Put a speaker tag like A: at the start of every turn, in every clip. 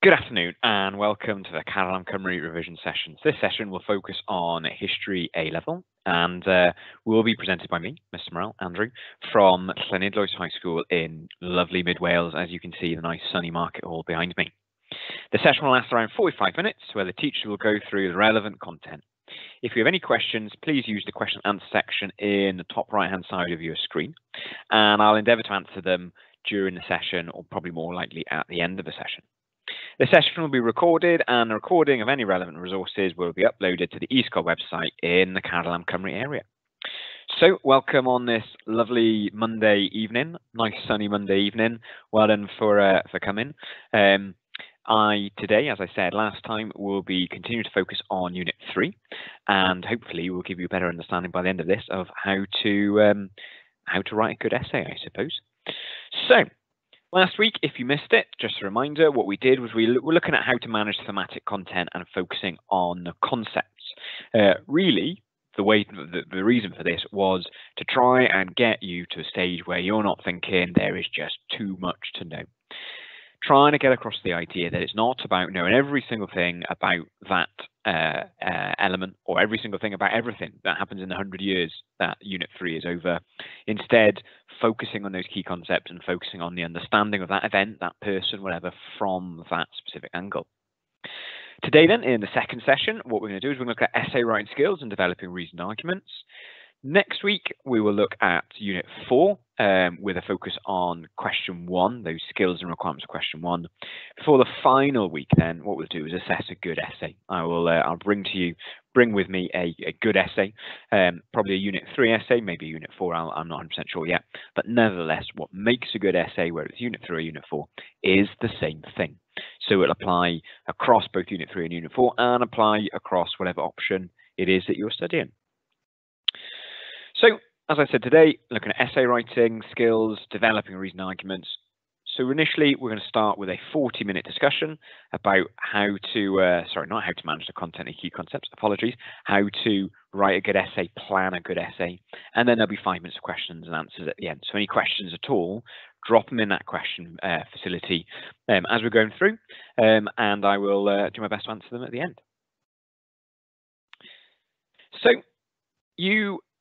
A: Good afternoon and welcome to the Caroline Cymru revision sessions. This session will focus on History A-Level and will be presented by me, Mr. Morel, Andrew, from Llanidloes High School in lovely mid-Wales, as you can see the nice sunny market hall behind me. The session will last around 45 minutes where the teacher will go through the relevant content. If you have any questions, please use the question and answer section in the top right-hand side of your screen, and I'll endeavour to answer them during the session or probably more likely at the end of the session. The session will be recorded and the recording of any relevant resources will be uploaded to the e-sgol website in the Caroline Cymru area. So welcome on this lovely Monday evening, nice sunny Monday evening. Well done for coming. Today, as I said last time, will be continuing to focus on Unit 3 and hopefully we'll give you a better understanding by the end of this of how to write a good essay, I suppose. So, last week, if you missed it, just a reminder, what we did was we were looking at how to manage thematic content and focusing on the concepts. Really, the reason for this was to try and get you to a stage where you're not thinking there is just too much to know. Trying to get across the idea that it's not about knowing every single thing about that element or every single thing about everything that happens in the 100 years that Unit 3 is over. Instead, focusing on those key concepts and focusing on the understanding of that event, that person, whatever, from that specific angle. Today then, in the second session, what we're going to do is we're going to look at essay writing skills and developing reasoned arguments. Next week, we will look at Unit 4 with a focus on Question 1, those skills and requirements of Question 1. For the final week, then, what we'll do is assess a good essay. I'll bring with me a good essay, probably a Unit 3 essay, maybe a Unit 4, I'm not 100% sure yet. But nevertheless, what makes a good essay, whether it's Unit 3 or Unit 4, is the same thing. So it'll apply across both Unit 3 and Unit 4 and apply across whatever option it is that you're studying. So, as I said today, looking at essay writing, skills, developing reasoned arguments. So initially, we're going to start with a 40-minute discussion about how to, not how to manage the content and key concepts, apologies, how to write a good essay, plan a good essay, and then there'll be 5 minutes of questions and answers at the end. So any questions at all, drop them in that question facility as we're going through, and I will do my best to answer them at the end. So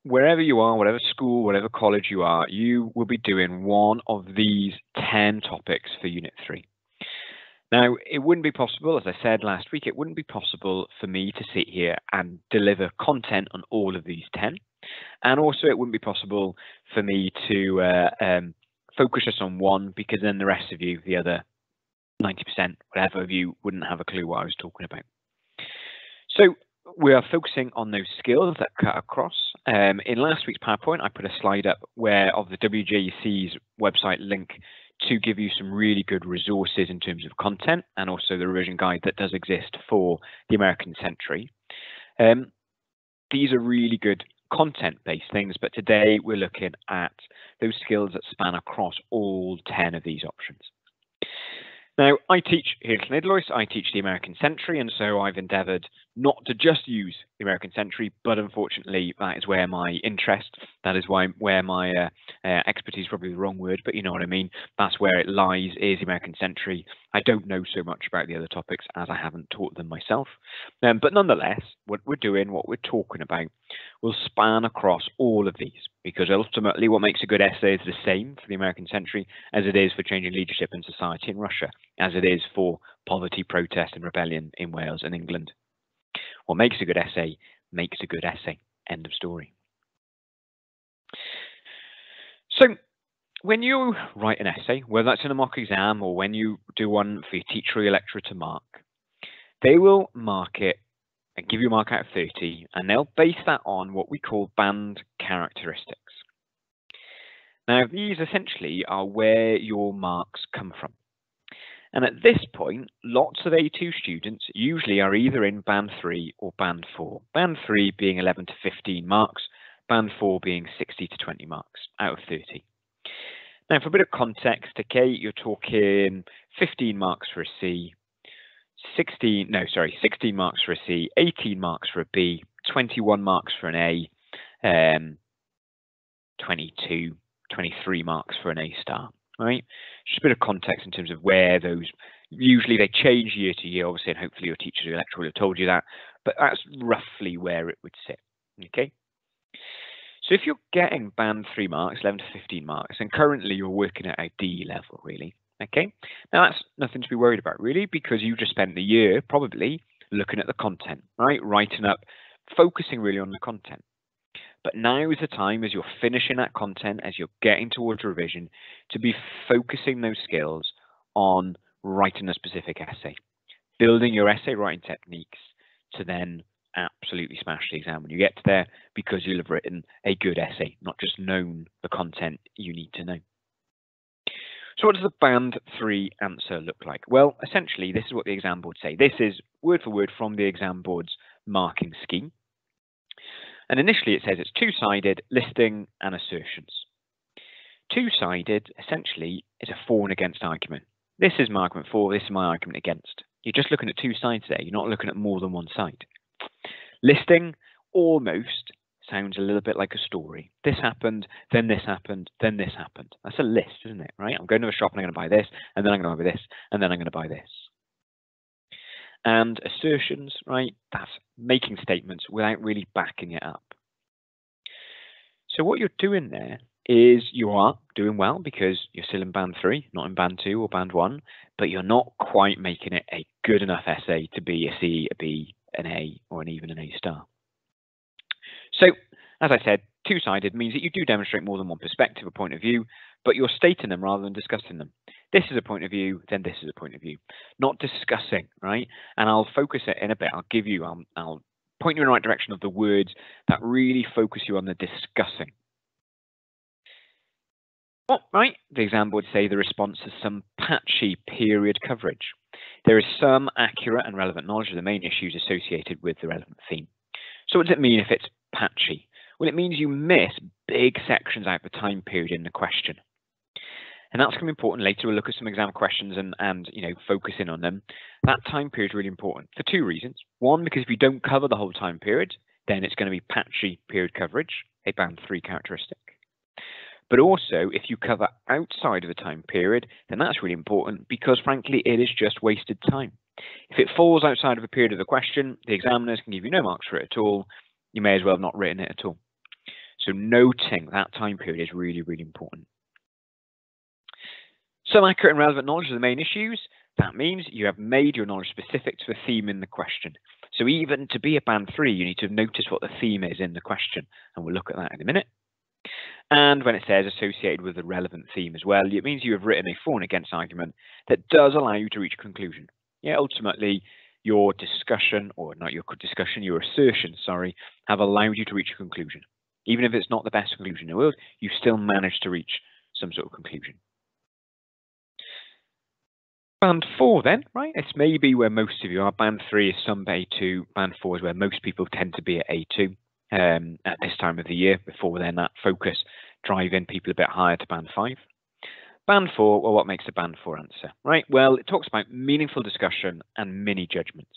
A: wherever you are, whatever school, whatever college you are, you will be doing one of these 10 topics for Unit 3. Now, it wouldn't be possible, as I said last week, it wouldn't be possible for me to sit here and deliver content on all of these 10. And also, it wouldn't be possible for me to focus just on one, because then the rest of you, the other 90%, whatever of you, wouldn't have a clue what I was talking about. So, we are focusing on those skills that cut across. In last week's PowerPoint, I put a slide up of the WJC's website link to give you some really good resources in terms of content and also the revision guide that does exist for the American century. These are really good content-based things, but today we're looking at those skills that span across all 10 of these options. Now, I teach here at Llanidloes, I teach the American century, and so I've endeavoured not to just use the American century, but unfortunately, that is where my interest, that is where my expertise, probably the wrong word, but you know what I mean, that's where it lies, is the American century. I don't know so much about the other topics as I haven't taught them myself. But nonetheless, what we're doing, what we're talking about, will span across all of these, because ultimately what makes a good essay is the same for the American century as it is for changing leadership and society in Russia, as it is for poverty, protest and rebellion in Wales and England. What makes a good essay makes a good essay. End of story. So when you write an essay, whether that's in a mock exam or when you do one for your teacher or your lecturer to mark, they will mark it and give you a mark out of 30, and they'll base that on what we call band characteristics. Now, these essentially are where your marks come from. And at this point, lots of A2 students usually are either in Band 3 or Band 4. Band 3 being 11 to 15 marks, Band 4 being 60 to 20 marks out of 30. Now, for a bit of context, okay, you're talking 15 marks for a C, 16 marks for a C, 18 marks for a B, 21 marks for an A, 23 marks for an A star. Right, just a bit of context in terms of where those Usually they change year to year, obviously, and hopefully your teachers or your lecturer will have told you that, but that's roughly where it would sit. Okay. So if you're getting band 3 marks, 11 to 15 marks, and currently you're working at a D level, really, okay? Now that's nothing to be worried about, really, because you just spent the year probably looking at the content, right? Writing up, focusing really on the content. But now is the time, as you're finishing that content, as you're getting towards revision, to be focusing those skills on writing a specific essay, building your essay writing techniques to then absolutely smash the exam when you get to there, because you'll have written a good essay, not just known the content you need to know. So what does the band 3 answer look like? Well, essentially, this is what the exam board say. This is word for word from the exam board's marking scheme. And initially it says it's two-sided, listing and assertions. Two-sided essentially is a for and against argument. This is my argument for, this is my argument against. You're just looking at two sides there. You're not looking at more than one side. Listing almost sounds a little bit like a story. This happened, then this happened, then this happened. That's a list, isn't it? Right? I'm going to a shop and I'm going to buy this, and then I'm going to buy this, and then I'm going to buy this. And assertions, right? That's making statements without really backing it up. So what you're doing there is you are doing well because you're still in band 3, not in band 2 or band 1, but you're not quite making it a good enough essay to be a C, a B, an A, or even an A star. So, as I said, two-sided means that you do demonstrate more than one perspective or point of view, but you're stating them rather than discussing them. This is a point of view, then this is a point of view, not discussing, right? And I'll focus it in a bit. I'll point you in the right direction of the words that really focus you on the discussing. Well, right, the exam board say the response is some patchy period coverage. There is some accurate and relevant knowledge of the main issues associated with the relevant theme. So what does it mean if it's patchy? Well, it means you miss big sections out of the time period in the question. And that's going to be important later. We'll look at some exam questions and focusing on them. That time period is really important for two reasons. One, because if you don't cover the whole time period, then it's going to be patchy period coverage, a band 3 characteristic. But also, if you cover outside of the time period, then that's really important because, frankly, it is just wasted time. If it falls outside of the period of the question, the examiners can give you no marks for it at all. You may as well have not written it at all. So noting that time period is really, really important. Some accurate and relevant knowledge of the main issues. That means you have made your knowledge specific to the theme in the question. So even to be a band 3, you need to notice what the theme is in the question. And we'll look at that in a minute. And when it says associated with the relevant theme as well, it means you have written a for and against argument that does allow you to reach a conclusion. Yeah, ultimately, your discussion, or not your discussion, your assertion, sorry, have allowed you to reach a conclusion. Even if it's not the best conclusion in the world, you still managed to reach some sort of conclusion. Band 4 then, right? It's maybe where most of you are. Band 3 is some A2. Band 4 is where most people tend to be at A2 at this time of the year. Before then, that focus driving people a bit higher to band 5. Band 4, well, what makes a band 4 answer, right? Well, it talks about meaningful discussion and mini judgments.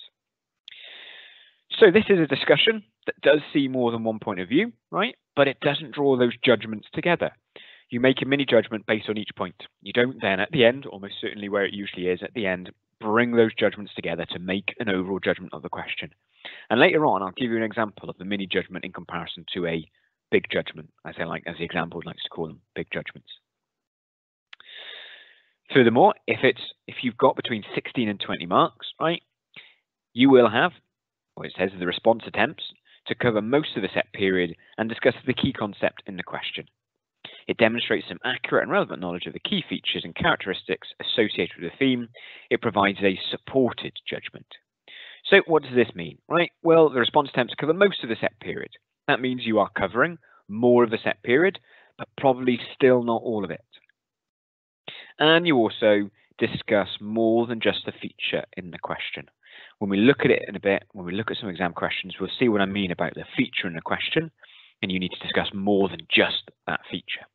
A: So this is a discussion that does see more than one point of view, right? But it doesn't draw those judgments together. You make a mini judgment based on each point. You don't then at the end, almost certainly where it usually is at the end, bring those judgments together to make an overall judgment of the question. And later on, I'll give you an example of the mini judgment in comparison to a big judgment, as the exam board likes to call them, big judgments. Furthermore, if you've got between 16 and 20 marks, right, you will have, what it says, the response attempts to cover most of the set period and discuss the key concept in the question. It demonstrates some accurate and relevant knowledge of the key features and characteristics associated with the theme. It provides a supported judgment. So what does this mean, right? Well, the response attempts cover most of the set period. That means you are covering more of the set period, but probably still not all of it. And you also discuss more than just the feature in the question. When we look at it in a bit, when we look at some exam questions, we'll see what I mean about the feature in the question, and you need to discuss more than just that feature.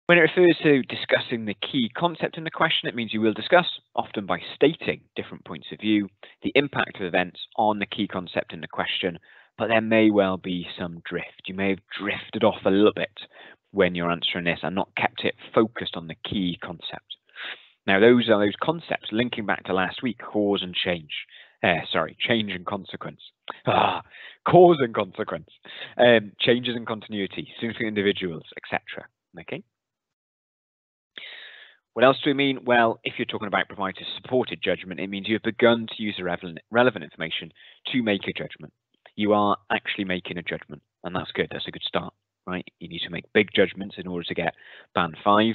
A: When it refers to discussing the key concept in the question, it means you will discuss, often by stating different points of view, the impact of events on the key concept in the question, but there may well be some drift. You may have drifted off a little bit when you're answering this and not kept it focused on the key concept. Now, those are those concepts linking back to last week, cause and change. Change and consequence. Cause and consequence. Changes in continuity, significant individuals, etc. Okay. What else do we mean? Well, if you're talking about providing supported judgment, it means you've begun to use the relevant information to make a judgment. You are actually making a judgment, and that's good. That's a good start, right? You need to make big judgments in order to get band 5,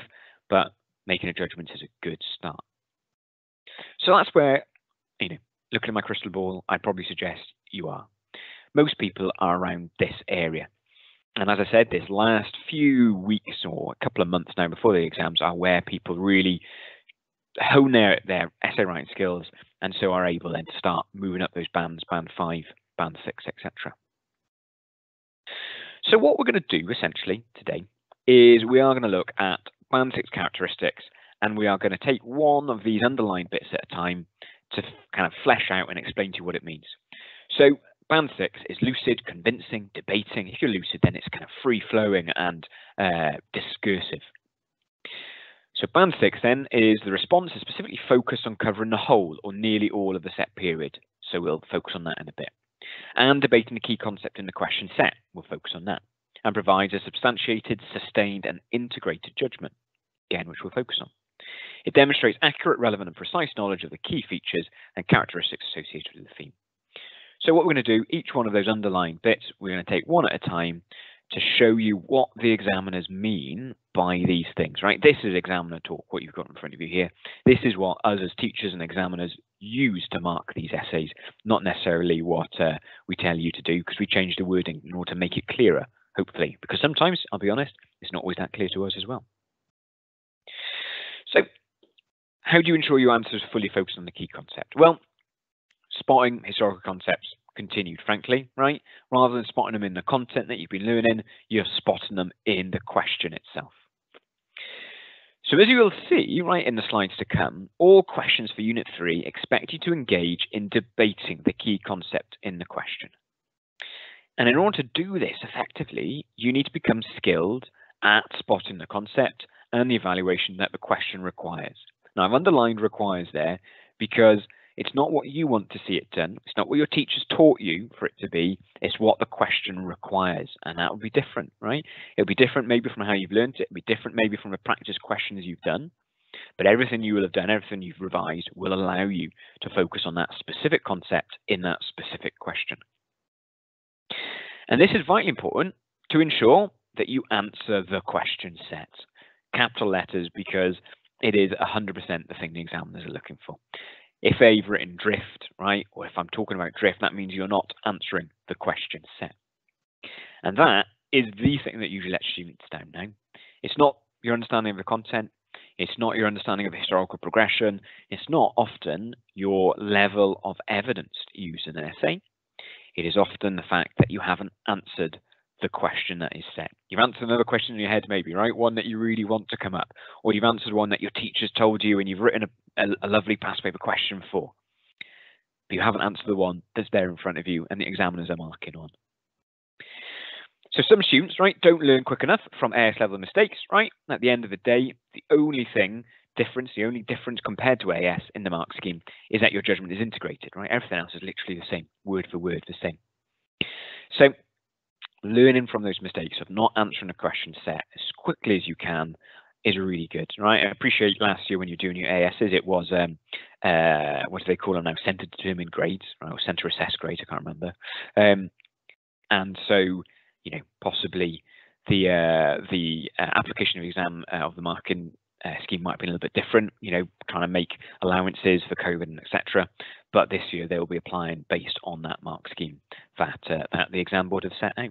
A: but making a judgment is a good start. So that's where, looking at my crystal ball, I'd probably suggest you are. Most people are around this area. And as I said, this last few weeks or a couple of months now before the exams are where people really hone their essay writing skills, and so are able then to start moving up those bands, band 5, band 6, etc. So what we're going to do essentially today is we are going to look at band 6 characteristics, and we are going to take one of these underlined bits at a time to kind of flesh out and explain to you what it means. So band 6 is lucid, convincing, debating. If you're lucid, then it's kind of free-flowing and discursive. So band 6 then is the response is specifically focused on covering the whole or nearly all of the set period. So we'll focus on that in a bit. And debating the key concept in the question set, we'll focus on that. And provides a substantiated, sustained, and integrated judgment, again, which we'll focus on. It demonstrates accurate, relevant, and precise knowledge of the key features and characteristics associated with the theme. So what we're going to do, each one of those underlined bits, we're going to take one at a time to show you what the examiners mean by these things, right? This is examiner talk, what you've got in front of you here. This is what us as teachers and examiners use to mark these essays, not necessarily what we tell you to do, because we change the wording in order to make it clearer, hopefully, because sometimes, I'll be honest, it's not always that clear to us as well. So how do you ensure your answers fully focus on the key concept? Well, spotting historical concepts continued, frankly, right? Rather than spotting them in the content that you've been learning, you're spotting them in the question itself. So as you will see, right, in the slides to come, all questions for Unit 3 expect you to engage in debating the key concept in the question. And in order to do this effectively, you need to become skilled at spotting the concept and the evaluation that the question requires. Now, I've underlined requires there because it's not what you want to see it done. It's not what your teachers taught you for it to be. It's what the question requires. And that will be different, right? It'll be different maybe from how you've learned it. It'll be different maybe from the practice questions you've done. But everything you will have done, everything you've revised will allow you to focus on that specific concept in that specific question. And this is vitally important to ensure that you answer the question set. Capital letters, because it is 100% the thing the examiners are looking for. If they've written drift, right, or if I'm talking about drift, that means you're not answering the question set. And that is the thing that usually lets students down now. It's not your understanding of the content. It's not your understanding of historical progression. It's not often your level of evidence used in an essay. It is often the fact that you haven't answered the question that is set. You've answered another question in your head maybe, right? One that you really want to come up. Or you've answered one that your teacher's told you and you've written a lovely past paper question for. But you haven't answered the one that's there in front of you and the examiners are marking on. So some students, right, don't learn quick enough from AS level mistakes, right? At the end of the day, the only difference compared to AS in the mark scheme is that your judgment is integrated, right? Everything else is literally the same, word for word the same. So learning from those mistakes of not answering a question set as quickly as you can is really good, right? I appreciate last year when you're doing your ASs, it was, what do they call them now? Center determined grades, right? Or center assessed grades, I can't remember. And so, possibly the application of exam of the marking scheme might be a little bit different, trying to make allowances for COVID and etc. But this year they will be applying based on that mark scheme that the exam board have set out.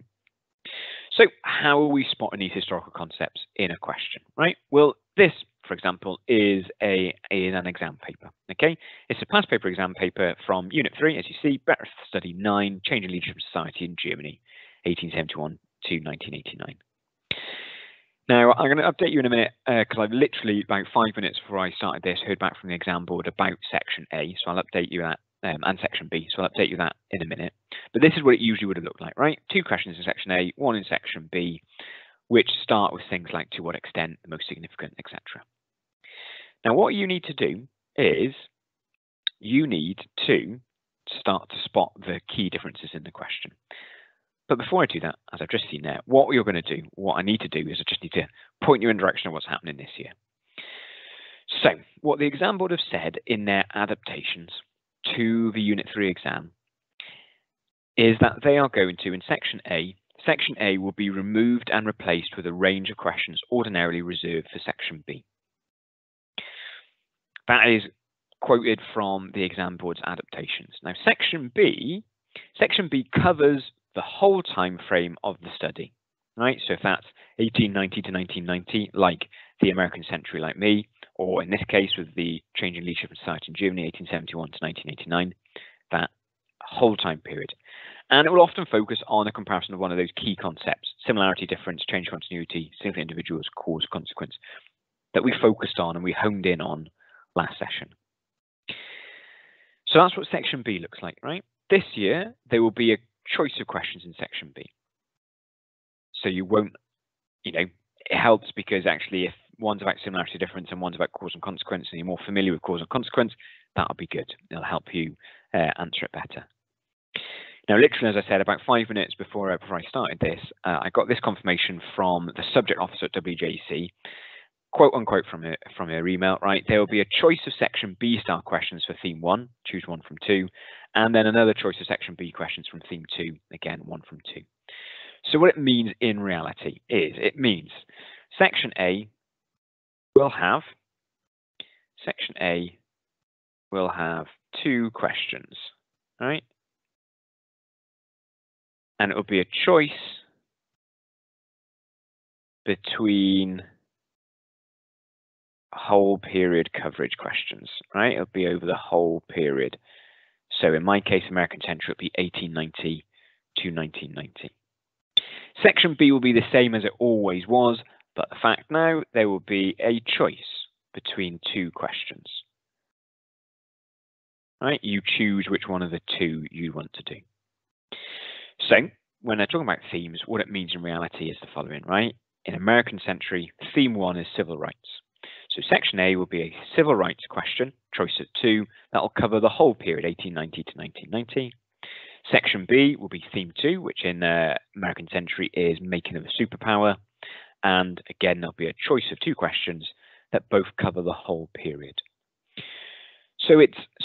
A: So how are we spotting these historical concepts in a question, right? Well, this, for example, is an exam paper, okay? It's a past paper exam paper from Unit 3, as you see, Better Study 9, Changing Leadership Society in Germany, 1871 to 1989. Now, I'm going to update you in a minute because I've literally, about 5 minutes before I started this, heard back from the exam board about Section A, so I'll update you that, and Section B, so I'll update you that in a minute. But this is what it usually would have looked like, right? 2 questions in Section A, 1 in Section B, which start with things like to what extent, the most significant, etc. Now, what you need to do is you need to start to spot the key differences in the question. But before I do that, as I've just seen there, what you're going to do, what I need to do is I just need to point you in the direction of what's happening this year. So what the exam board have said in their adaptations to the Unit 3 exam is that they are going to, in Section A will be removed and replaced with a range of questions ordinarily reserved for Section B. That is quoted from the exam board's adaptations. Now, Section B covers the whole time frame of the study, right? So if that's 1890 to 1990, like the American century, like me, or in this case with the changing leadership in society in Germany, 1871 to 1989, that whole time period. And it will often focus on a comparison of one of those key concepts: similarity, difference, change, continuity, significant individuals, cause, consequence, that we focused on and we honed in on last session. So that's what Section B looks like, right? This year, there will be a choice of questions in Section B. So you won't, it helps because actually if one's about similarity, difference, and one's about cause and consequence, and you're more familiar with cause and consequence, that'll be good. It'll help you answer it better. Now, literally, as I said, about 5 minutes before I started this, I got this confirmation from the subject officer at WJC, quote unquote from her email, right? There will be a choice of Section B style questions for Theme 1, choose one from 2, and then another choice of Section B questions from Theme 2, again, one from 2. So what it means in reality is, it means Section A will have 2 questions, right? And it will be a choice between whole period coverage questions, right? It'll be over the whole period. So in my case, American century, it'll be 1890 to 1990. Section B will be the same as it always was, but the fact now there will be a choice between 2 questions. Right? You choose which one of the 2 you want to do. So when I'm talking about themes, what it means in reality is the following, right? In American century, Theme 1 is civil rights. So Section A will be a civil rights question, choice of 2, that will cover the whole period, 1890 to 1990. Section B will be Theme 2, which in American century is making of a superpower. And again, there'll be a choice of 2 questions that both cover the whole period. So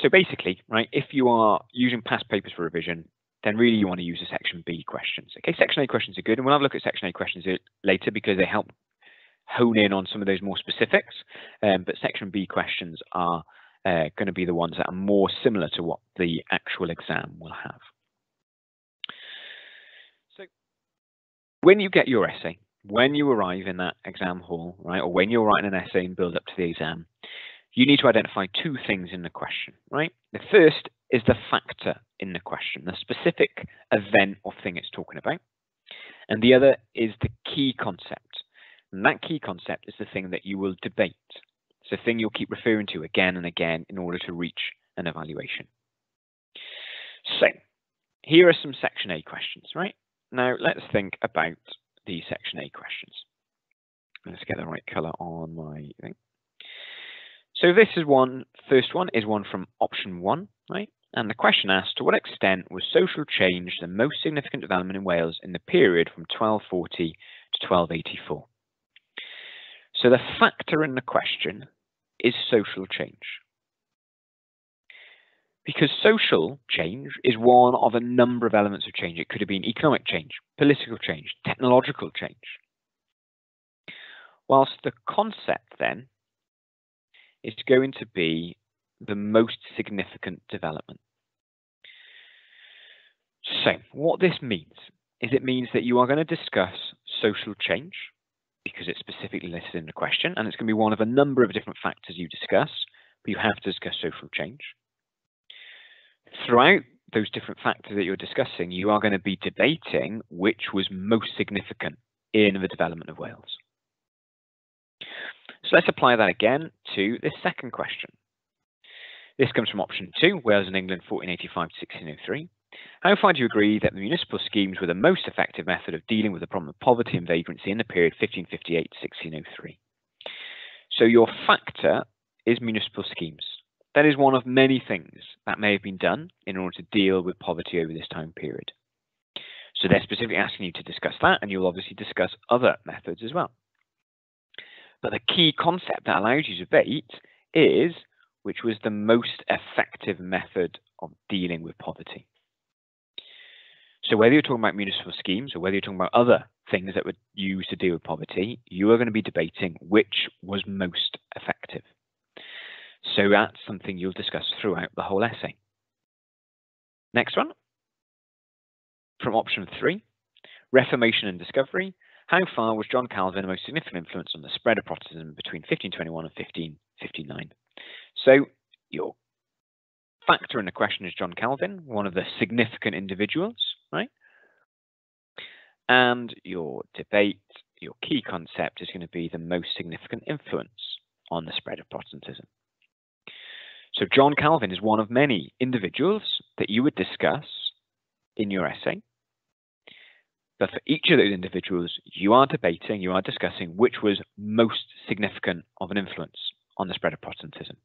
A: basically, right, if you are using past papers for revision, then really you want to use the Section B questions. Okay, Section A questions are good, and we'll have a look at Section A questions later because they help hone in on some of those more specifics. But Section B questions are going to be the ones that are more similar to what the actual exam will have. So when you get your essay, when you arrive in that exam hall, right, or when you're writing an essay and build up to the exam, you need to identify 2 things in the question, right? The first is the factor in the question, the specific event or thing it's talking about. And the other is the key concept. And that key concept is the thing that you will debate. It's the thing you'll keep referring to again and again in order to reach an evaluation. So here are some Section A questions, right? Now let's think about the Section A questions. Let's get the right color on my thing. So this is first one is one from option 1, right? And the question asks, to what extent was social change the most significant development in Wales in the period from 1240 to 1284? So the factor in the question is social change. Because social change is one of a number of elements of change. It could have been economic change, political change, technological change. Whilst the concept then is going to be the most significant development. So what this means is it means that you are going to discuss social change because it's specifically listed in the question, and it's going to be one of a number of different factors you discuss, but you have to discuss social change. Throughout those different factors that you're discussing, you are going to be debating which was most significant in the development of Wales. So let's apply that again to this second question. This comes from option 2, Wales and England, 1485 to 1603. How far do you agree that the municipal schemes were the most effective method of dealing with the problem of poverty and vagrancy in the period 1558 to 1603? So your factor is municipal schemes. That is one of many things that may have been done in order to deal with poverty over this time period. So they're specifically asking you to discuss that, and you'll obviously discuss other methods as well. But the key concept that allows you to debate is which was the most effective method of dealing with poverty. So whether you're talking about municipal schemes or whether you're talking about other things that were used to deal with poverty, you are going to be debating which was most effective. So that's something you'll discuss throughout the whole essay. Next one. From option 3, Reformation and Discovery. How far was John Calvin the most significant influence on the spread of Protestantism between 1521 and 1559? So your factor in the question is John Calvin, one of the significant individuals, right? And your debate, your key concept is going to be the most significant influence on the spread of Protestantism. So John Calvin is one of many individuals that you would discuss in your essay. But for each of those individuals, you are debating, you are discussing which was most significant of an influence on the spread of Protestantism.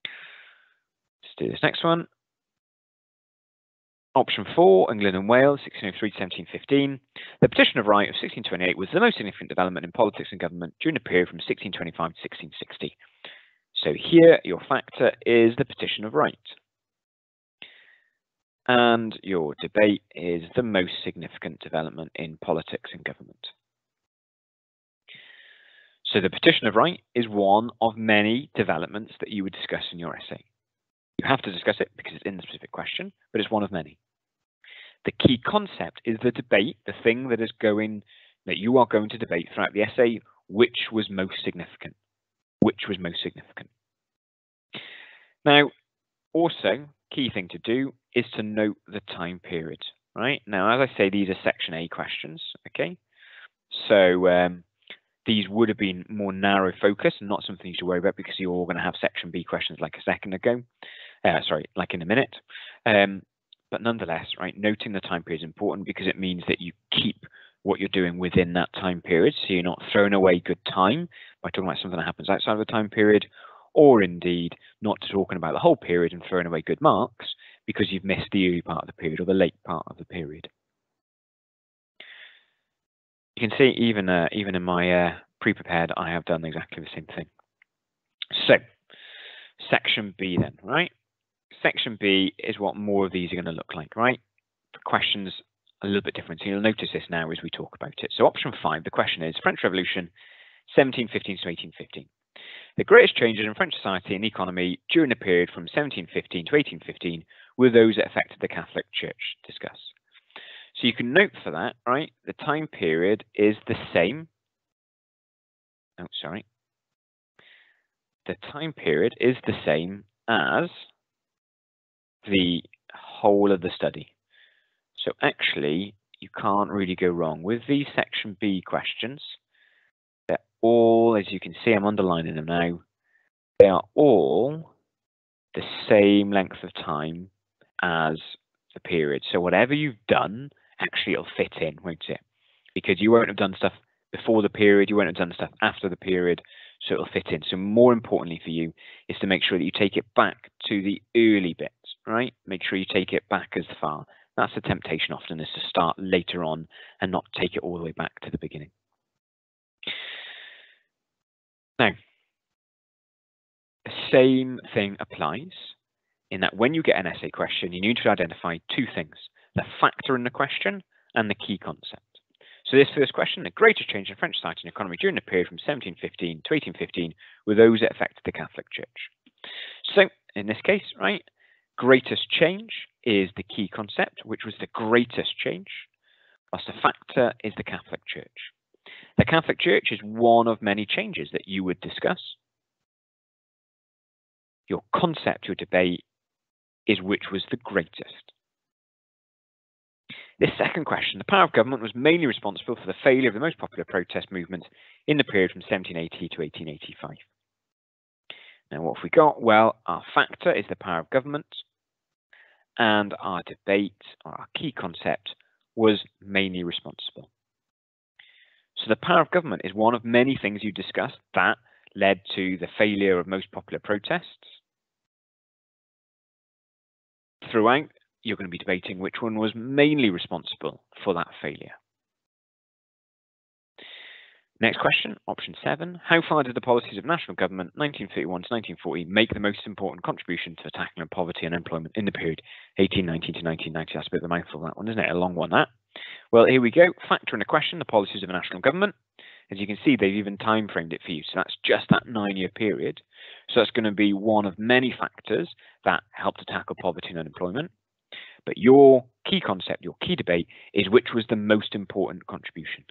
A: Let's do this next one. Option 4, England and Wales, 1603 to 1715. The Petition of Right of 1628 was the most significant development in politics and government during the period from 1625 to 1660. So here, your factor is the Petition of Right. And your debate is the most significant development in politics and government. So the Petition of Right is one of many developments that you would discuss in your essay. You have to discuss it because it's in the specific question, but it's one of many. The key concept is the debate, the thing that you are going to debate throughout the essay, which was most significant. Which was most significant. Now, also, key thing to do is to note the time period, right? Now, as I say, these are section A questions, okay? So these would have been more narrow focus and not something you should worry about because you're all going to have section B questions like a second ago. Like in a minute. But nonetheless, right, noting the time period is important because it means that you keep what you're doing within that time period. So you're not throwing away good time by talking about something that happens outside of the time period, or indeed not talking about the whole period and throwing away good marks because you've missed the early part of the period or the late part of the period. You can see even in my pre-prepared, I have done exactly the same thing. So, section B then, right? Section B is what more of these are going to look like, right? The question's a little bit different. So you'll notice this now as we talk about it. So option 5, the question is French Revolution, 1715 to 1815. The greatest changes in French society and economy during the period from 1715 to 1815 were those that affected the Catholic Church. Discuss. So you can note for that, right? The time period is the same. Oh, sorry. The time period is the same as the whole of the study. So actually, you can't really go wrong with these section B questions. They're all, as you can see, I'm underlining them now. They are all the same length of time as the period. So whatever you've done, actually it'll fit in, won't it? Because you won't have done stuff before the period, you won't have done stuff after the period, so it'll fit in. So more importantly for you is to make sure that you take it back to the early bits, right? Make sure you take it back as far. That's the temptation often, is to start later on and not take it all the way back to the beginning. Now, the same thing applies in that when you get an essay question, you need to identify two things: the factor in the question and the key concept. So this first question, the greatest change in French society and economy during the period from 1715 to 1815 were those that affected the Catholic Church. So in this case, right, greatest change is the key concept, which was the greatest change, plus the factor is the Catholic Church. The Catholic Church is one of many changes that you would discuss. Your concept, your debate, is which was the greatest. This second question, the power of government was mainly responsible for the failure of the most popular protest movement in the period from 1780 to 1885. Now, what have we got? Well, our factor is the power of government, and our debate, or our key concept, was mainly responsible. So the power of government is one of many things you discuss that led to the failure of most popular protests. Throughout, you're going to be debating which one was mainly responsible for that failure. Next question, option 7. How far did the policies of national government 1931 to 1940 make the most important contribution to tackling poverty and unemployment in the period 1890 to 1990? That's a bit of a mouthful, that one, isn't it? A long one, that. Well, here we go. Factor in the question, the policies of a national government. As you can see, they've even time framed it for you. So that's just that 9-year period. So that's going to be one of many factors that help to tackle poverty and unemployment. But your key concept, your key debate, is which was the most important contribution.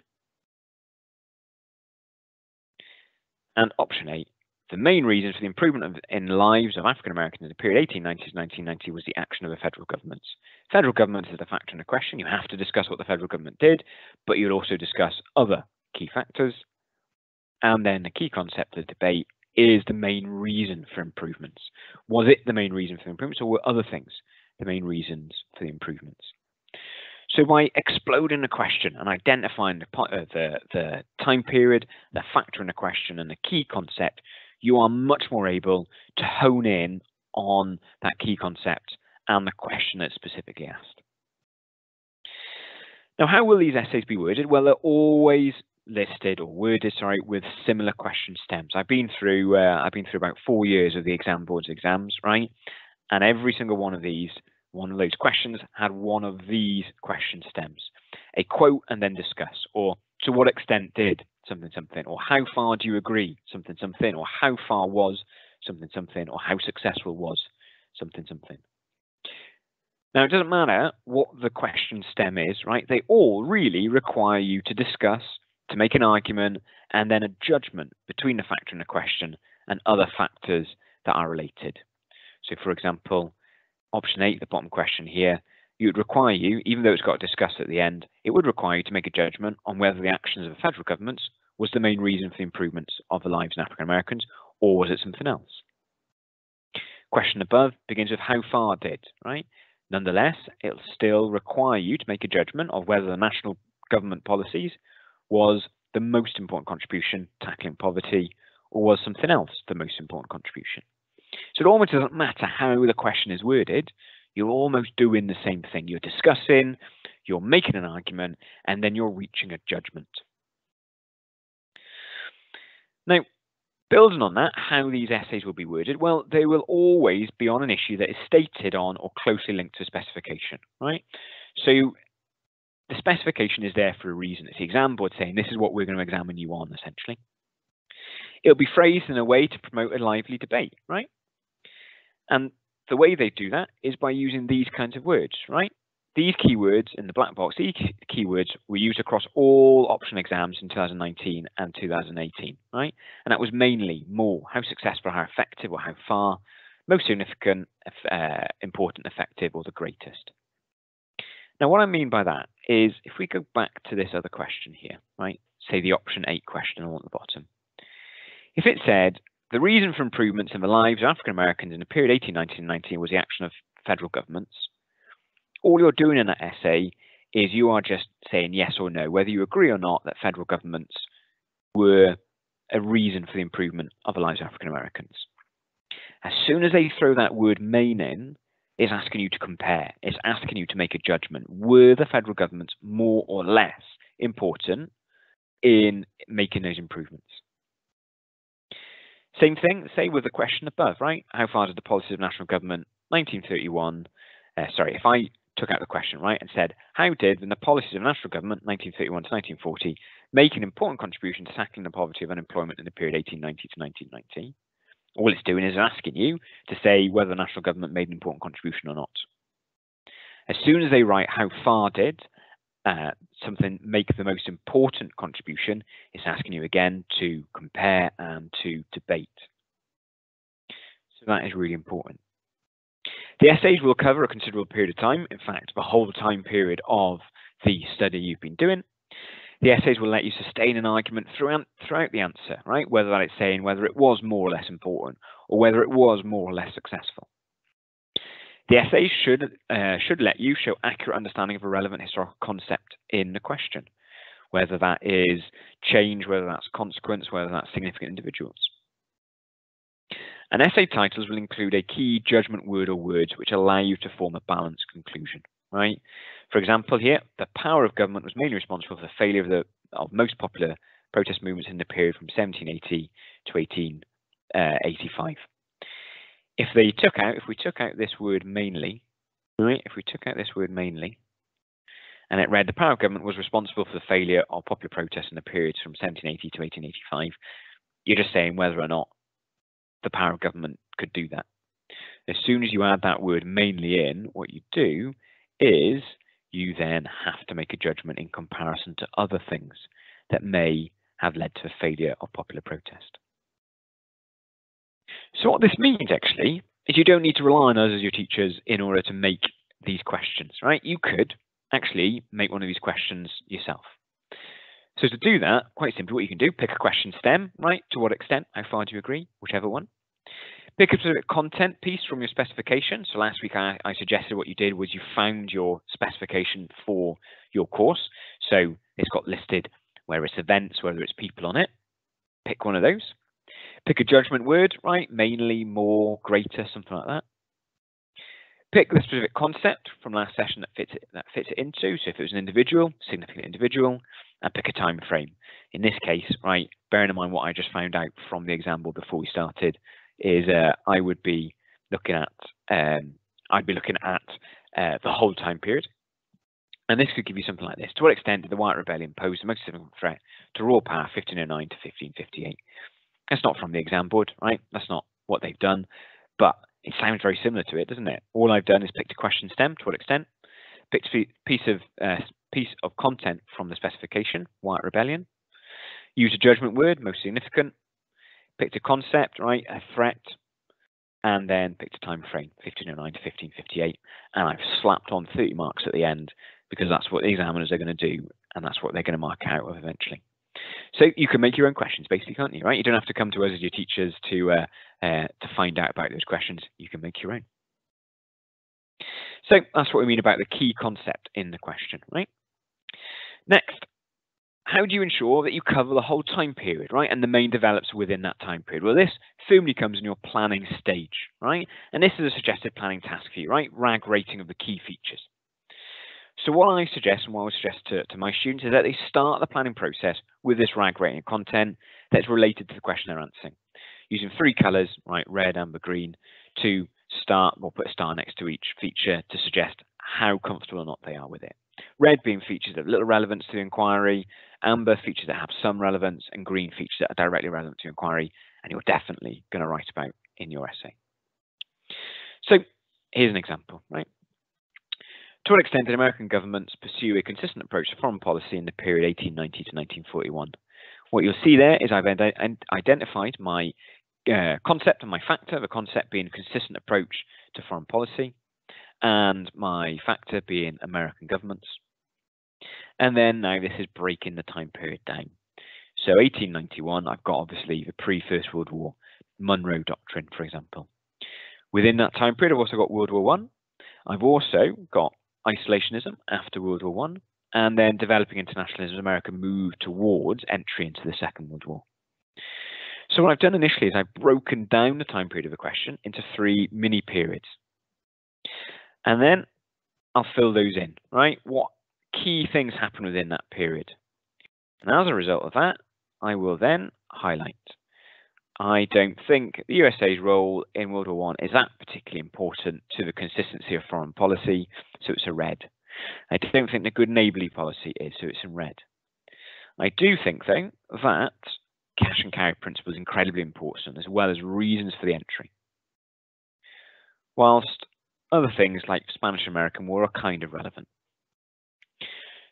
A: And option 8, the main reason for the improvement in lives of African Americans in the period 1890 to 1990 was the action of the federal government. Federal government is the factor in the question. You have to discuss what the federal government did, but you'll also discuss other key factors. And then the key concept of the debate is the main reason for improvements. Was it the main reason for the improvements, or were other things the main reasons for the improvements? So by exploding the question and identifying the time period, the factor in the question, and the key concept, you are much more able to hone in on that key concept and the question that's specifically asked. Now, how will these essays be worded? Well, they're always listed or worded, with similar question stems. I've been through about 4 years of the exam board's exams, right? And every single one of those questions had one of these question stems: a quote and then discuss, or to what extent did something something, or how far do you agree something something, or how far was something something, or how successful was something something. Now, it doesn't matter what the question stem is, right? They all really require you to discuss, to make an argument, and then a judgment between the factor in the question and other factors that are related. So, for example, option 8, the bottom question here, it would require you, even though it's got discussed at the end, it would require you to make a judgment on whether the actions of the federal government was the main reason for the improvements of the lives of African Americans, or was it something else? Question above begins with how far did, right? Nonetheless, it'll still require you to make a judgment of whether the national government policies was the most important contribution tackling poverty, or was something else the most important contribution. So it almost doesn't matter how the question is worded, you're almost doing the same thing. You're discussing, you're making an argument, and then you're reaching a judgment. Now, building on that, how these essays will be worded, well, they will always be on an issue that is stated on or closely linked to a specification, right? So the specification is there for a reason. It's the exam board saying this is what we're going to examine you on, essentially. It'll be phrased in a way to promote a lively debate, right? And the way they do that is by using these kinds of words, right? These keywords in the black box, these keywords were used across all option exams in 2019 and 2018, right? And that was mainly more, how successful, how effective, or how far, most significant, important, effective, or the greatest. Now, what I mean by that is if we go back to this other question here, right? Say the option 8 question along the bottom. If it said, the reason for improvements in the lives of African Americans in the period 1890 to 1919 was the action of federal governments, all you're doing in that essay is you are just saying yes or no, whether you agree or not that federal governments were a reason for the improvement of the lives of African Americans. As soon as they throw that word main in, it's asking you to compare. It's asking you to make a judgment. Were the federal governments more or less important in making those improvements? Same thing, say with the question above, right? How far did the policies of national government 1931, if I took out the question, right, and said, how did the policies of national government 1931 to 1940 make an important contribution to tackling the poverty of unemployment in the period 1890 to 1990? All it's doing is asking you to say whether the national government made an important contribution or not. As soon as they write how far did something make the most important contribution, it's asking you again to compare and to debate. So that is really important. The essays will cover a considerable period of time, in fact, the whole time period of the study you've been doing. The essays will let you sustain an argument throughout the answer, right? Whether that is saying whether it was more or less important, or whether it was more or less successful. The essays should let you show accurate understanding of a relevant historical concept in the question, whether that is change, whether that's consequence, whether that's significant individuals. And essay titles will include a key judgment word or words which allow you to form a balanced conclusion, right? For example, here, the power of government was mainly responsible for the failure of most popular protest movements in the period from 1780 to 1885. If we took out this word mainly, right? If we took out this word mainly, and it read the power of government was responsible for the failure of popular protests in the periods from 1780 to 1885, you're just saying whether or not the power of government could do that. As soon as you add that word mainly in, what you do is you then have to make a judgment in comparison to other things that may have led to a failure of popular protest. So what this means actually is you don't need to rely on us as your teachers in order to make these questions, right? You could actually make one of these questions yourself. So to do that, quite simply, what you can do, pick a question stem, right? To what extent, how far do you agree? Whichever one. Pick a specific content piece from your specification. So last week I suggested what you did was you found your specification for your course. So it's got listed where it's events, whether it's people on it. Pick one of those. Pick a judgment word, right? Mainly, more, greater, something like that. Pick the specific concept from last session that fits it into. So if it was an individual, significant individual, and pick a time frame. In this case, right, bearing in mind what I just found out from the example before we started, is I would be looking at the whole time period. And this could give you something like this. To what extent did the White Rebellion pose the most significant threat to raw power 1509 to 1558? That's not from the exam board, right? That's not what they've done, but it sounds very similar to it, doesn't it? All I've done is picked a question stem, to what extent, picked a piece of content from the specification, White Rebellion, used a judgment word, most significant, picked a concept, right, a threat, and then picked a time frame, 1509 to 1558, and I've slapped on 30 marks at the end because that's what the examiners are going to do, and that's what they're going to mark out of eventually. So you can make your own questions, basically, can't you? Right? You don't have to come to us as your teachers to find out about those questions. You can make your own. So that's what we mean about the key concept in the question, right? Next, how do you ensure that you cover the whole time period, right? And the main develops within that time period. Well, this firmly comes in your planning stage, right? And this is a suggested planning task for you, right? RAG rating of the key features. So what I suggest and what I would suggest to my students is that they start the planning process with this RAG rating content that's related to the question they're answering, using 3 colors, right, red, amber, green, to start, we'll put a star next to each feature to suggest how comfortable or not they are with it. Red being features that have little relevance to the inquiry, amber features that have some relevance, and green features that are directly relevant to inquiry, and you're definitely going to write about in your essay. So here's an example, right? To what extent did American governments pursue a consistent approach to foreign policy in the period 1890 to 1941? What you'll see there is I've identified my concept and my factor, the concept being consistent approach to foreign policy, and my factor being American governments. And then now this is breaking the time period down. So 1891, I've got obviously the pre-First World War, Monroe Doctrine, for example. Within that time period, I've also got World War I. I've also got isolationism after World War I, and then developing internationalism as America moved towards entry into the Second World War. So what I've done initially is I've broken down the time period of the question into 3 mini periods. And then I'll fill those in, right? What key things happen within that period? And as a result of that, I will then highlight. I don't think the USA's role in World War I is that particularly important to the consistency of foreign policy, so it's a red. I don't think the good neighbourly policy is, so it's in red. I do think, though, that cash and carry principle is incredibly important, as well as reasons for the entry. Whilst other things like Spanish-American War are kind of relevant.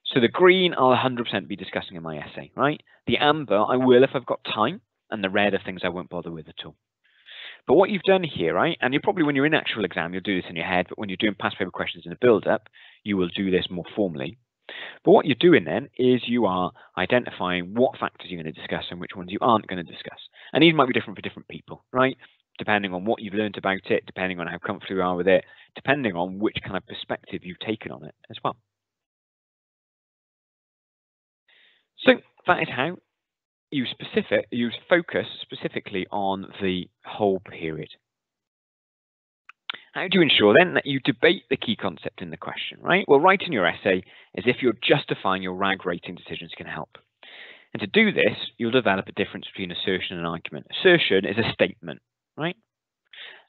A: So the green I'll 100% be discussing in my essay, right? The amber I will if I've got time, and the red are things I won't bother with at all. But what you've done here, right, and you probably when you're in actual exam, you'll do this in your head, but when you're doing past paper questions in a build-up, you will do this more formally. But what you're doing then is you are identifying what factors you're going to discuss and which ones you aren't going to discuss. And these might be different for different people, right? Depending on what you've learned about it, depending on how comfortable you are with it, depending on which kind of perspective you've taken on it as well. So that is how you focus specifically on the whole period. How do you ensure then that you debate the key concept in the question, right? Well, writing your essay as if you're justifying your RAG rating decisions can help. And to do this, you'll develop a difference between assertion and argument. Assertion is a statement, right?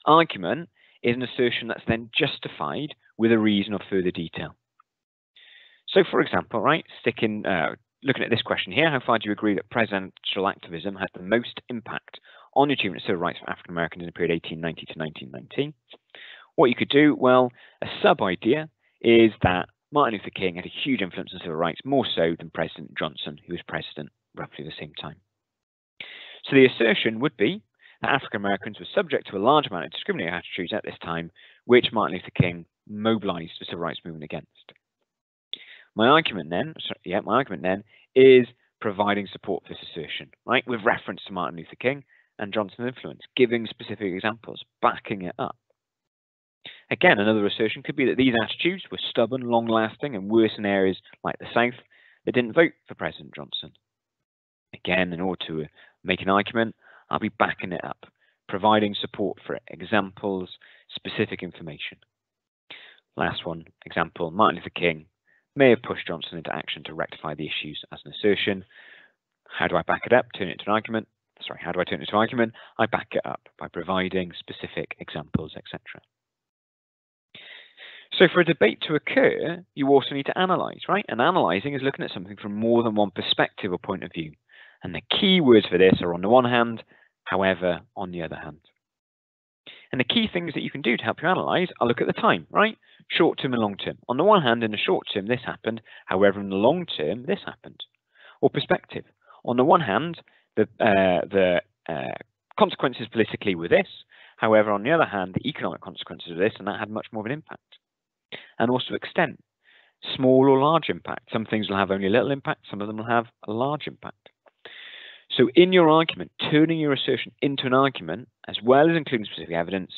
A: Argument is an assertion that's then justified with a reason or further detail. So, for example, right, looking at this question here, how far do you agree that presidential activism had the most impact on the achievement of civil rights for African Americans in the period 1890 to 1919? What you could do, well, a sub-idea is that Martin Luther King had a huge influence on civil rights, more so than President Johnson, who was president roughly the same time. So the assertion would be that African Americans were subject to a large amount of discriminating attitudes at this time, which Martin Luther King mobilized the civil rights movement against. My argument then is providing support for this assertion, right, with reference to Martin Luther King and Johnson's influence, giving specific examples, backing it up. Again, another assertion could be that these attitudes were stubborn, long-lasting, and worse in areas like the South that didn't vote for President Johnson. Again, in order to make an argument, I'll be backing it up, providing support for it, examples, specific information. Last one, example, Martin Luther King may have pushed Johnson into action to rectify the issues as an assertion. How do I back it up? Turn it into an argument. Sorry, how do I turn it into an argument? I back it up by providing specific examples, etc. So for a debate to occur, you also need to analyze, right? And analyzing is looking at something from more than one perspective or point of view. And the key words for this are on the one hand, however, on the other hand. And the key things that you can do to help you analyze are look at the time, right? Short term and long term. On the one hand, in the short term, this happened. However, in the long term, this happened. Or perspective. On the one hand, the consequences politically were this. However, on the other hand, the economic consequences of this, and that had much more of an impact. And also extent. Small or large impact. Some things will have only a little impact. Some of them will have a large impact. So in your argument, turning your assertion into an argument, as well as including specific evidence,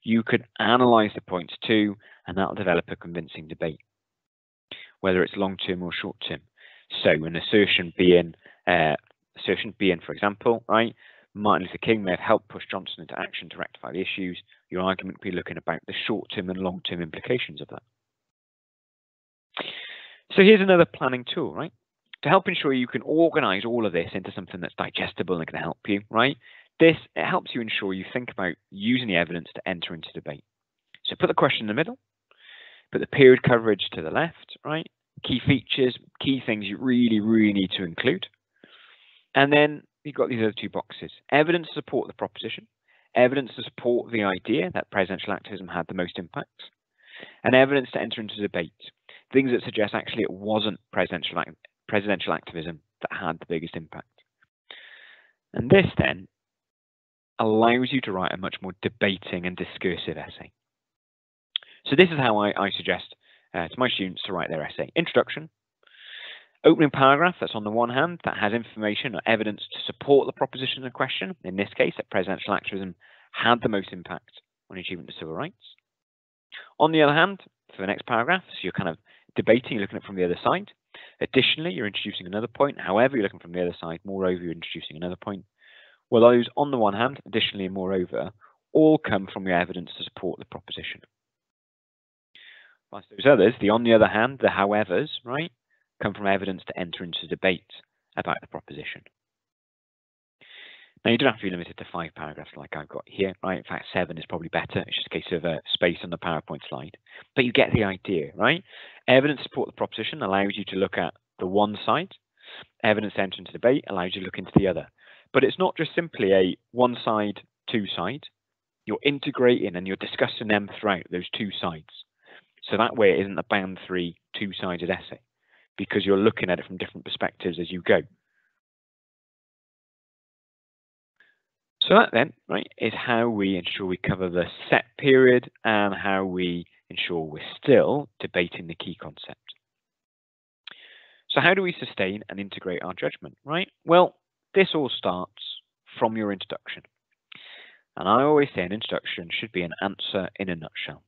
A: you could analyze the points too, and that'll develop a convincing debate, whether it's long-term or short-term. So an assertion being, for example, right, Martin Luther King may have helped push Johnson into action to rectify the issues. Your argument would be looking about the short-term and long-term implications of that. So here's another planning tool, right? To help ensure you can organize all of this into something that's digestible and can help you, right? It helps you ensure you think about using the evidence to enter into debate. So put the question in the middle, put the period coverage to the left, right? Key features, key things you really, really need to include. And then you've got these other two boxes. Evidence to support the proposition, evidence to support the idea that presidential activism had the most impact, and evidence to enter into debate. Things that suggest actually it wasn't presidential activism that had the biggest impact. And this then allows you to write a much more debating and discursive essay. So this is how I suggest to my students to write their essay. Introduction, opening paragraph that's on the one hand that has information or evidence to support the proposition in question, in this case that presidential activism had the most impact on the achievement of civil rights. On the other hand, for the next paragraph, so you're kind of debating, looking at it from the other side. Additionally, you're introducing another point. However, you're looking from the other side. Moreover, you're introducing another point. Well, those on the one hand, additionally and moreover, all come from your evidence to support the proposition. Whilst those others, the on the other hand, the howevers, right, come from evidence to enter into debate about the proposition. Now, you don't have to be limited to 5 paragraphs like I've got here, right? In fact, 7 is probably better. It's just a case of space on the PowerPoint slide. But you get the idea, right? Evidence to support the proposition allows you to look at the one side. Evidence to enter into debate allows you to look into the other. But it's not just simply a one side, two side. You're integrating and you're discussing them throughout those two sides. So that way it isn't a band 3 two-sided essay, because you're looking at it from different perspectives as you go. So that then, right, is how we ensure we cover the set period and how we ensure we're still debating the key concept. So how do we sustain and integrate our judgment, right? Well, this all starts from your introduction. And I always say an introduction should be an answer in a nutshell.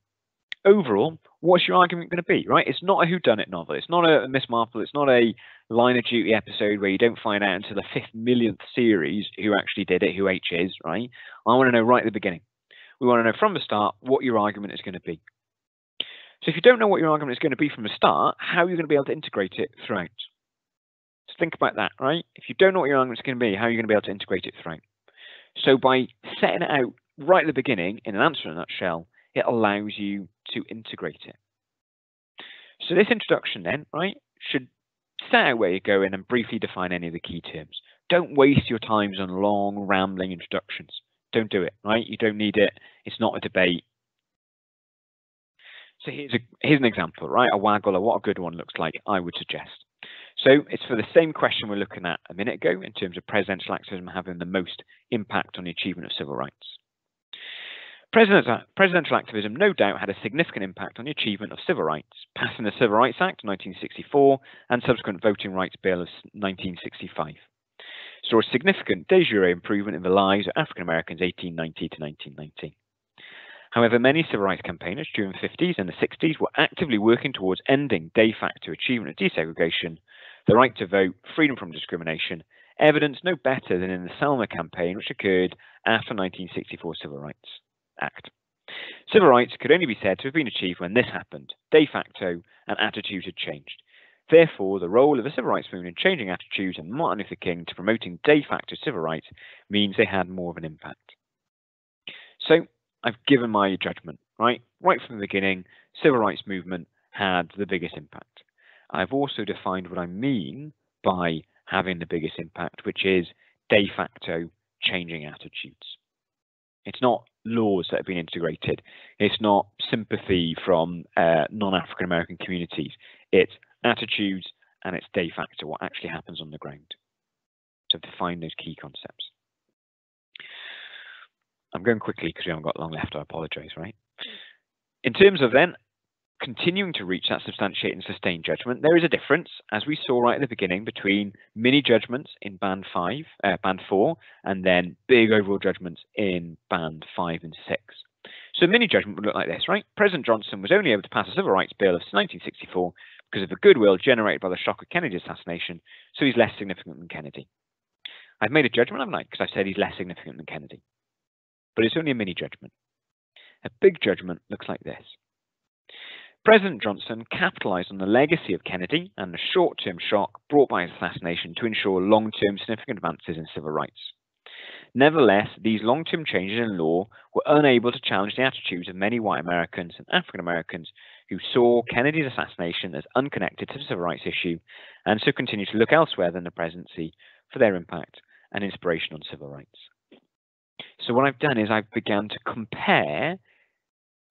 A: overall, what's your argument going to be, right? It's not a whodunit novel. It's not a Miss Marple. It's not a Line of Duty episode where you don't find out until the 5th millionth series who actually did it, who H is, right? I want to know right at the beginning. We want to know from the start what your argument is going to be. So if you don't know what your argument is going to be from the start, how are you going to be able to integrate it throughout? So think about that, right? If you don't know what your argument is going to be, how are you going to be able to integrate it throughout? So by setting it out right at the beginning in an answer in a nutshell, it allows you to integrate it. So this introduction then, right, should set out where you're going and briefly define any of the key terms. Don't waste your times on long, rambling introductions. Don't do it, right? You don't need it. It's not a debate. So here's an example, right? A waggle, or what a good one looks like, I would suggest. So it's for the same question we're looking at a minute ago in terms of presidential activism having the most impact on the achievement of civil rights. Presidential activism no doubt had a significant impact on the achievement of civil rights, passing the Civil Rights Act of 1964 and subsequent Voting Rights Bill of 1965. Saw a significant de jure improvement in the lives of African Americans 1890 to 1990. However, many civil rights campaigners during the 50s and the 60s were actively working towards ending de facto achievement of desegregation, the right to vote, freedom from discrimination, evidence no better than in the Selma campaign, which occurred after 1964 Civil Rights Act. Civil rights could only be said to have been achieved when this happened, de facto, and attitudes had changed. Therefore, the role of the civil rights movement in changing attitudes and Martin Luther King to promoting de facto civil rights means they had more of an impact. So, I've given my judgment, right? Right from the beginning, civil rights movement had the biggest impact. I've also defined what I mean by having the biggest impact, which is de facto changing attitudes. It's not laws that have been integrated. It's not sympathy from non-African American communities. It's attitudes and it's de facto, what actually happens on the ground. So define those key concepts. I'm going quickly because we haven't got long left. I apologize, right? In terms of then continuing to reach that substantiated and sustained judgment, there is a difference, as we saw right at the beginning, between mini judgments in band 4, and then big overall judgments in band 5 and 6. So mini judgment would look like this, right? President Johnson was only able to pass a civil rights bill of 1964 because of the goodwill generated by the shock of Kennedy's assassination, so he's less significant than Kennedy. I've made a judgment, haven't I? Because I've said he's less significant than Kennedy. But it's only a mini judgment. A big judgment looks like this. President Johnson capitalized on the legacy of Kennedy and the short-term shock brought by his assassination to ensure long-term significant advances in civil rights. Nevertheless, these long-term changes in law were unable to challenge the attitudes of many white Americans and African Americans who saw Kennedy's assassination as unconnected to the civil rights issue and so continue to look elsewhere than the presidency for their impact and inspiration on civil rights. So what I've done is I've begun to compare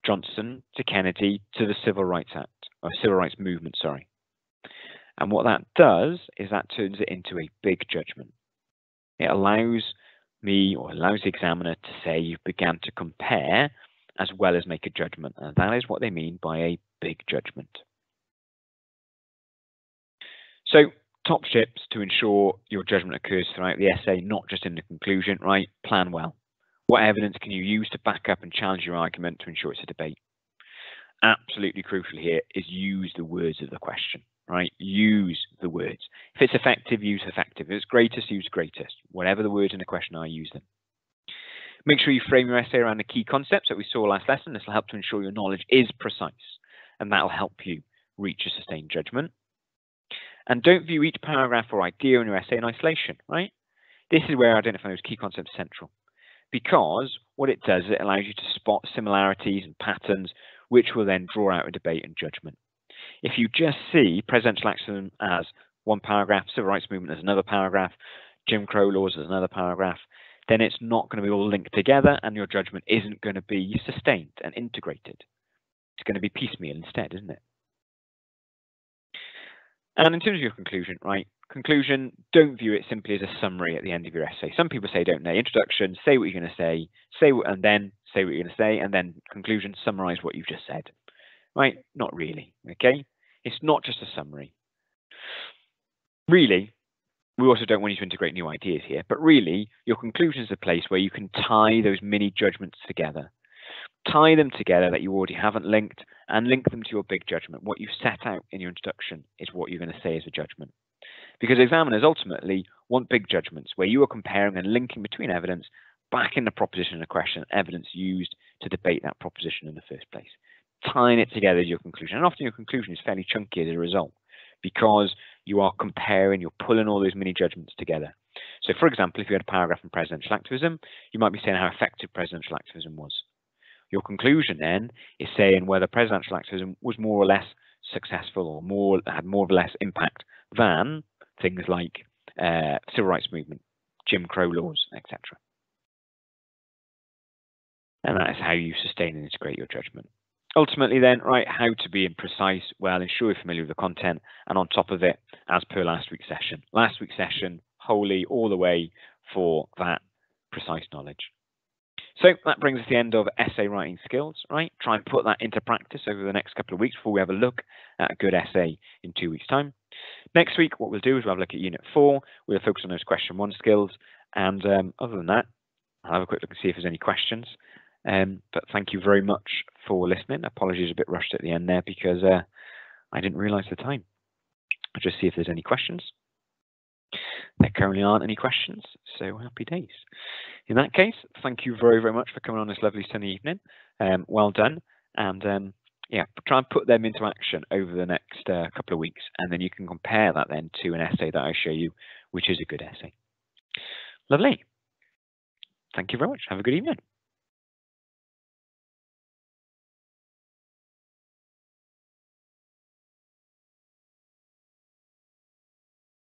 A: Johnson to Kennedy to the Civil Rights Act, or Civil Rights Movement, sorry. And what that does is that turns it into a big judgment. It allows me, or allows the examiner to say you've begun to compare as well as make a judgment. And that is what they mean by a big judgment. So, top tips to ensure your judgment occurs throughout the essay, not just in the conclusion, right? Plan well. What evidence can you use to back up and challenge your argument to ensure it's a debate? Absolutely crucial here is use the words of the question, right? Use the words. If it's effective, use effective. If it's greatest, use greatest. Whatever the words in the question are, use them. Make sure you frame your essay around the key concepts that we saw last lesson. This will help to ensure your knowledge is precise, and that will help you reach a sustained judgment. And don't view each paragraph or idea in your essay in isolation, right? This is where identifying those key concepts is central. Because what it does is it allows you to spot similarities and patterns, which will then draw out a debate and judgment. If you just see presidential activism as one paragraph, civil rights movement as another paragraph, Jim Crow laws as another paragraph, then it's not going to be all linked together and your judgment isn't going to be sustained and integrated. It's going to be piecemeal instead, isn't it? And in terms of your conclusion, right? Conclusion, don't view it simply as a summary at the end of your essay. Some people say, don't they? Introduction, say what you're going to say, and then say what you're going to say, and then conclusion, summarize what you've just said. Right? Not really, okay? It's not just a summary. Really, we also don't want you to integrate new ideas here, but really, your conclusion is a place where you can tie those mini judgments together. Tie them together that you already haven't linked, and link them to your big judgment. What you've set out in your introduction is what you're going to say as a judgment. Because examiners ultimately want big judgments where you are comparing and linking between evidence back in the proposition of question, evidence used to debate that proposition in the first place, tying it together to your conclusion. And often your conclusion is fairly chunky as a result because you are comparing, you're pulling all those mini judgments together. So, for example, if you had a paragraph on presidential activism, you might be saying how effective presidential activism was. Your conclusion then is saying whether presidential activism was more or less successful or had more or less impact than things like civil rights movement, Jim Crow laws, etc. And that is how you sustain and integrate your judgment. Ultimately then, right, how to be imprecise? Well, ensure you're familiar with the content, and on top of it, as per last week's session, wholly all the way for that precise knowledge. So that brings us to the end of essay writing skills, right? Try and put that into practice over the next couple of weeks before we have a look at a good essay in 2 weeks' time. Next week, what we'll do is we'll have a look at Unit 4. We'll focus on those question 1 skills. And other than that, I'll have a quick look and see if there's any questions. But thank you very much for listening. Apologies a bit rushed at the end there because I didn't realise the time. I'll just see if there's any questions. There currently aren't any questions, so happy days. In that case, thank you very, very much for coming on this lovely sunny evening. Well done. And yeah, try and put them into action over the next couple of weeks, and then you can compare that then to an essay that I show you, which is a good essay. Lovely. Thank you very much. Have a good evening.